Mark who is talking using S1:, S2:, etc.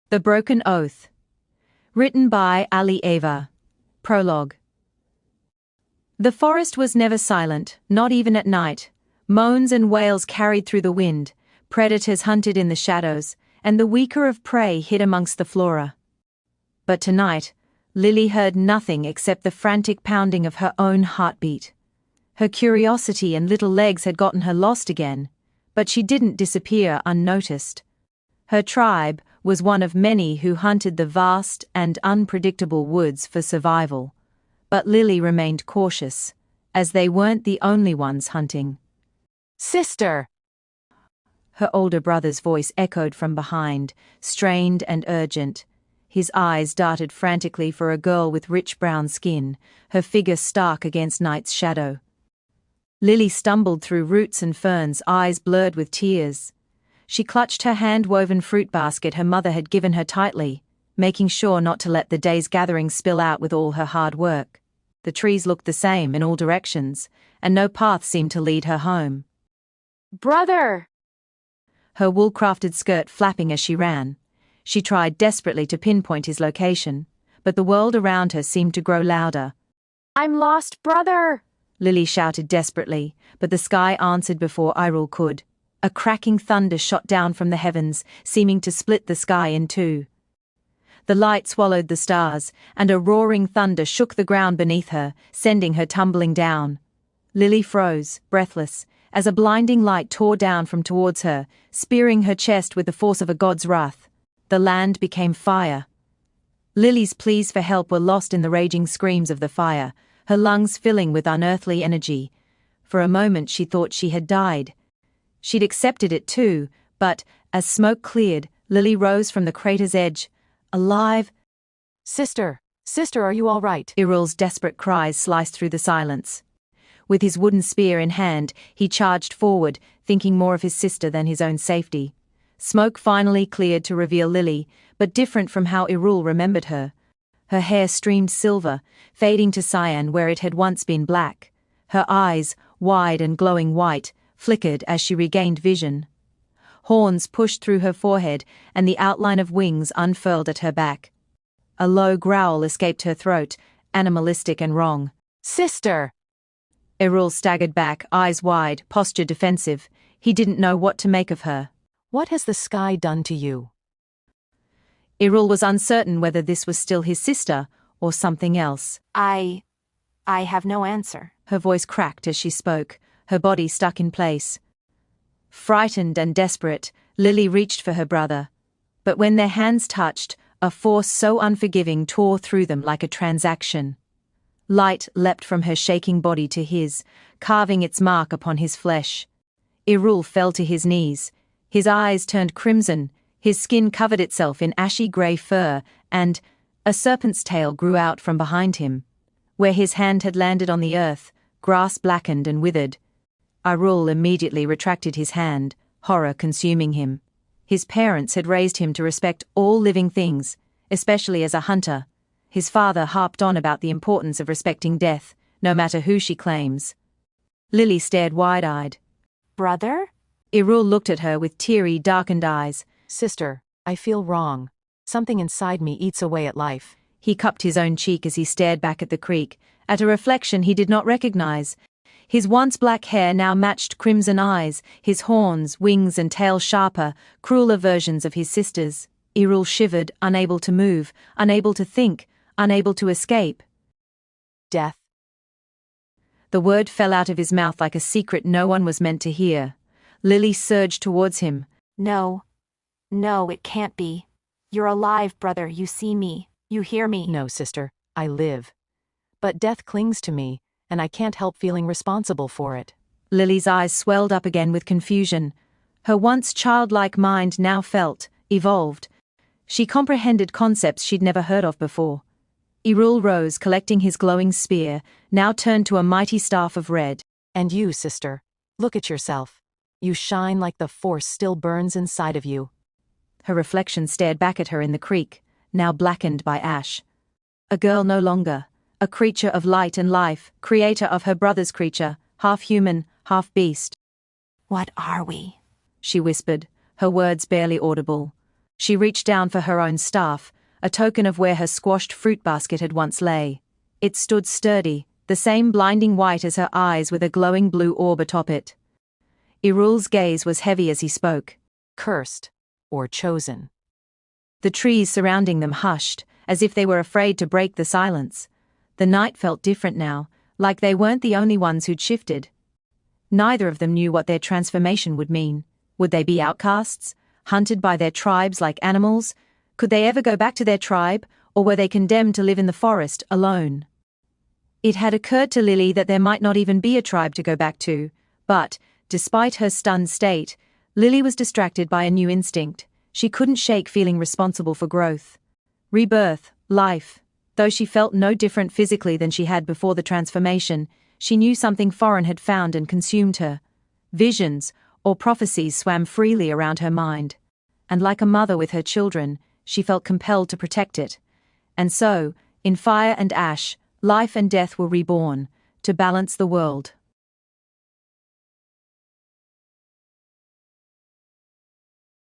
S1: The Broken Oath. Written by Ali Eva. Prologue. The forest was never silent, not even at night. Moans and wails carried through the wind, predators hunted in the shadows, and the weaker of prey hid amongst the flora. But tonight, Lily heard nothing except the frantic pounding of her own heartbeat. Her curiosity and little legs had gotten her lost again, but she didn't disappear unnoticed. Her tribe was one of many who hunted the vast and unpredictable woods for survival, but Lily remained cautious, as they weren't the only ones hunting.
S2: "Sister!"
S1: Her older brother's voice echoed from behind, strained and urgent. His eyes darted frantically for a girl with rich brown skin, her figure stark against night's shadow. Lily stumbled through roots and ferns, eyes blurred with tears. She clutched her hand-woven fruit basket her mother had given her tightly, making sure not to let the day's gathering spill out with all her hard work. The trees looked the same in all directions, and no path seemed to lead her home.
S2: "Brother!"
S1: Her wool-crafted skirt flapping as she ran. She tried desperately to pinpoint his location, but the world around her seemed to grow louder.
S2: "I'm lost, brother!"
S1: Lily shouted desperately, but the sky answered before Irul could. A cracking thunder shot down from the heavens, seeming to split the sky in two. The light swallowed the stars, and a roaring thunder shook the ground beneath her, sending her tumbling down. Lily froze, breathless, as a blinding light tore down from towards her, spearing her chest with the force of a god's wrath. The land became fire. Lily's pleas for help were lost in the raging screams of the fire, her lungs filling with unearthly energy. For a moment she thought she had died. She'd accepted it too, but, as smoke cleared, Lily rose from the crater's edge, alive.
S2: "Sister! Sister, are you all right?"
S1: Irul's desperate cries sliced through the silence. With his wooden spear in hand, he charged forward, thinking more of his sister than his own safety. Smoke finally cleared to reveal Lily, but different from how Irul remembered her. Her hair streamed silver, fading to cyan where it had once been black. Her eyes, wide and glowing white, flickered as she regained vision. Horns pushed through her forehead, and the outline of wings unfurled at her back. A low growl escaped her throat, animalistic and wrong.
S2: "Sister!"
S1: Irul staggered back, eyes wide, posture defensive. He didn't know what to make of her.
S2: "What has the sky done to you?"
S1: Irul was uncertain whether this was still his sister or something else.
S2: I have no answer."
S1: Her voice cracked as she spoke, her body stuck in place. Frightened and desperate, Lily reached for her brother. But when their hands touched, a force so unforgiving tore through them like a transaction. Light leapt from her shaking body to his, carving its mark upon his flesh. Irul fell to his knees. His eyes turned crimson, his skin covered itself in ashy grey fur, and a serpent's tail grew out from behind him. Where his hand had landed on the earth, grass blackened and withered. Irul immediately retracted his hand, horror consuming him. His parents had raised him to respect all living things, especially as a hunter. His father harped on about the importance of respecting death, no matter who she claims. Lily stared wide-eyed.
S2: "Brother?"
S1: Irul looked at her with teary, darkened eyes.
S2: "Sister, I feel wrong. Something inside me eats away at life."
S1: He cupped his own cheek as he stared back at the creek, at a reflection he did not recognize. His once black hair now matched crimson eyes, his horns, wings and tail sharper, crueler versions of his sister's. Irul shivered, unable to move, unable to think, unable to escape.
S2: "Death."
S1: The word fell out of his mouth like a secret no one was meant to hear. Lily surged towards him.
S3: No, it can't be. You're alive, brother, you see me, you hear me.
S2: "No, sister, I live. But death clings to me, and I can't help feeling responsible for it."
S1: Lily's eyes swelled up again with confusion. Her once childlike mind now felt, evolved. She comprehended concepts she'd never heard of before. Irul rose, collecting his glowing spear, now turned to a mighty staff of red.
S2: "And you, sister, look at yourself. You shine like the force still burns inside of you."
S1: Her reflection stared back at her in the creek, now blackened by ash. A girl no longer, a creature of light and life, creator of her brother's creature, half human, half beast.
S3: What are we?
S1: She whispered, her words barely audible. She reached down for her own staff, a token of where her squashed fruit basket had once lay. It stood sturdy, the same blinding white as her eyes with a glowing blue orb atop it. Irul's gaze was heavy as he spoke.
S2: Cursed. Or chosen.
S1: The trees surrounding them hushed, as if they were afraid to break the silence. The night felt different now, like they weren't the only ones who'd shifted. Neither of them knew what their transformation would mean. Would they be outcasts, hunted by their tribes like animals? Could they ever go back to their tribe, or were they condemned to live in the forest, alone? It had occurred to Lily that there might not even be a tribe to go back to, but, despite her stunned state, Lily was distracted by a new instinct. She couldn't shake feeling responsible for growth. Rebirth, life. Though she felt no different physically than she had before the transformation, she knew something foreign had found and consumed her. Visions, or prophecies, swam freely around her mind. And like a mother with her children, she felt compelled to protect it. And so, in fire and ash, life and death were reborn, to balance the world.